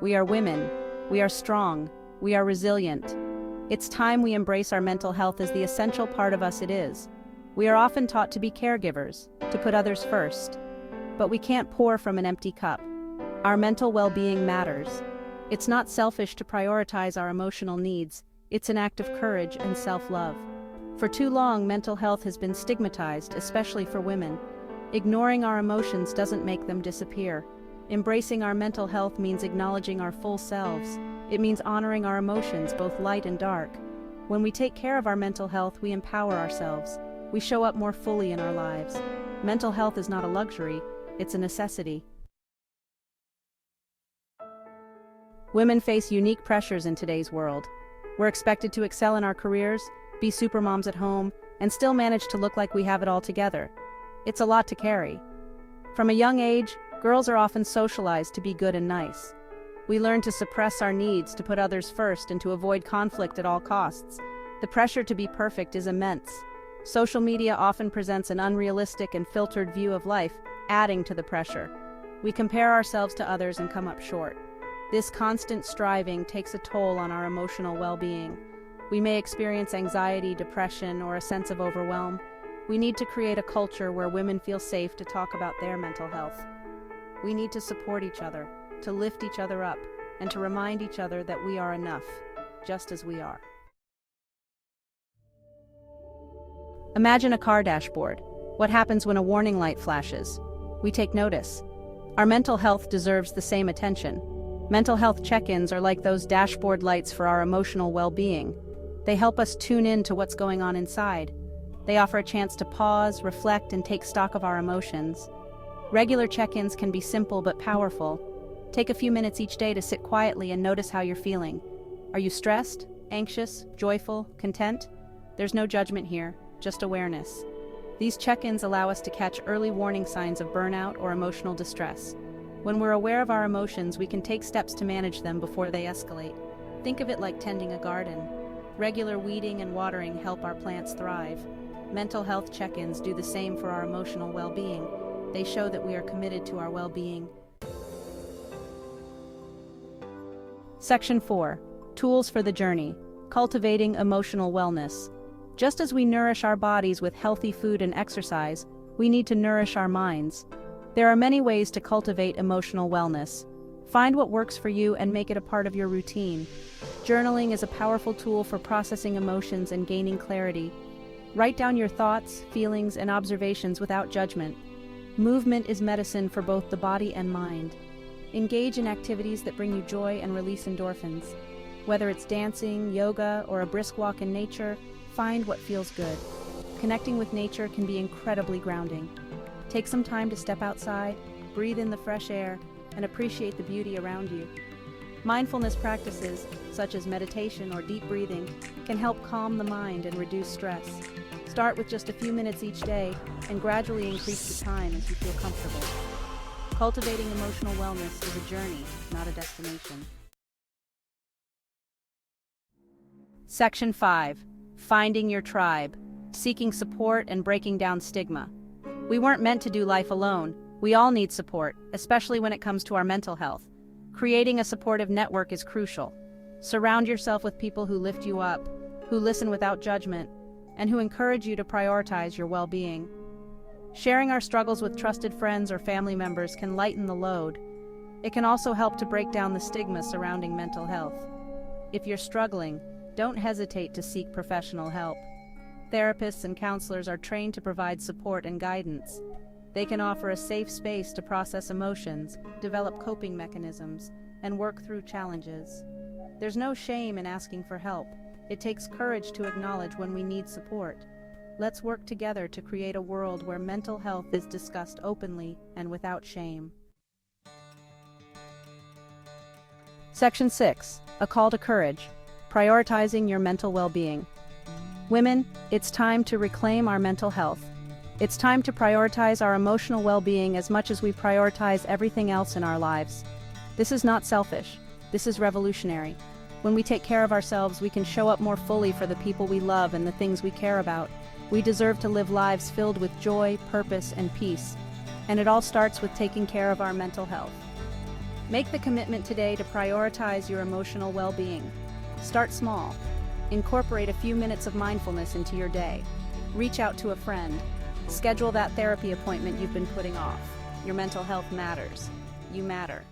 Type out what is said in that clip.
We are women. We are strong. We are resilient. It's time we embrace our mental health as the essential part of us it is. We are often taught to be caregivers, to put others first. But we can't pour from an empty cup. Our mental well-being matters. It's not selfish to prioritize our emotional needs. It's an act of courage and self-love. For too long, mental health has been stigmatized, especially for women. Ignoring our emotions doesn't make them disappear. Embracing our mental health means acknowledging our full selves. It means honoring our emotions, both light and dark. When we take care of our mental health, we empower ourselves. We show up more fully in our lives. Mental health is not a luxury, it's a necessity. Women face unique pressures in today's world. We're expected to excel in our careers, be supermoms at home, and still manage to look like we have it all together. It's a lot to carry. From a young age, girls are often socialized to be good and nice. We learn to suppress our needs, to put others first, and to avoid conflict at all costs. The pressure to be perfect is immense. Social media often presents an unrealistic and filtered view of life, adding to the pressure. We compare ourselves to others and come up short. This constant striving takes a toll on our emotional well-being. We may experience anxiety, depression, or a sense of overwhelm. We need to create a culture where women feel safe to talk about their mental health. We need to support each other, to lift each other up, and to remind each other that we are enough, just as we are. Imagine a car dashboard. What happens when a warning light flashes? We take notice. Our mental health deserves the same attention. Mental health check-ins are like those dashboard lights for our emotional well-being. They help us tune in to what's going on inside. They offer a chance to pause, reflect, and take stock of our emotions. Regular check-ins can be simple but powerful. Take a few minutes each day to sit quietly and notice how you're feeling. Are you stressed, anxious, joyful, content? There's no judgment here, just awareness. These check-ins allow us to catch early warning signs of burnout or emotional distress. When we're aware of our emotions, we can take steps to manage them before they escalate. Think of it like tending a garden. Regular weeding and watering help our plants thrive. Mental health check-ins do the same for our emotional well-being. They show that we are committed to our well-being. Section 4. Tools for the journey. Cultivating emotional wellness. Just as we nourish our bodies with healthy food and exercise, we need to nourish our minds. There are many ways to cultivate emotional wellness. Find what works for you and make it a part of your routine. Journaling is a powerful tool for processing emotions and gaining clarity. Write down your thoughts, feelings, and observations without judgment. Movement is medicine for both the body and mind. Engage in activities that bring you joy and release endorphins. Whether it's dancing, yoga, or a brisk walk in nature, find what feels good. Connecting with nature can be incredibly grounding. Take some time to step outside, breathe in the fresh air, and appreciate the beauty around you. Mindfulness practices, such as meditation or deep breathing, can help calm the mind and reduce stress. Start with just a few minutes each day and gradually increase the time as you feel comfortable. Cultivating emotional wellness is a journey, not a destination. Section 5. Finding your tribe. Seeking support and breaking down stigma. We weren't meant to do life alone. We all need support, especially when it comes to our mental health. Creating a supportive network is crucial. Surround yourself with people who lift you up, who listen without judgment, and who encourage you to prioritize your well-being. Sharing our struggles with trusted friends or family members can lighten the load. It can also help to break down the stigma surrounding mental health. If you're struggling, don't hesitate to seek professional help. Therapists and counselors are trained to provide support and guidance. They can offer a safe space to process emotions, develop coping mechanisms, and work through challenges. There's no shame in asking for help. It takes courage to acknowledge when we need support. Let's work together to create a world where mental health is discussed openly and without shame. Section 6. A call to courage. Prioritizing your mental well-being. Women, it's time to reclaim our mental health. It's time to prioritize our emotional well-being as much as we prioritize everything else in our lives. This is not selfish. This is revolutionary. When we take care of ourselves, we can show up more fully for the people we love and the things we care about. We deserve to live lives filled with joy, purpose, and peace. And it all starts with taking care of our mental health. Make the commitment today to prioritize your emotional well-being. Start small. Incorporate a few minutes of mindfulness into your day. Reach out to a friend. Schedule that therapy appointment you've been putting off. Your mental health matters. You matter.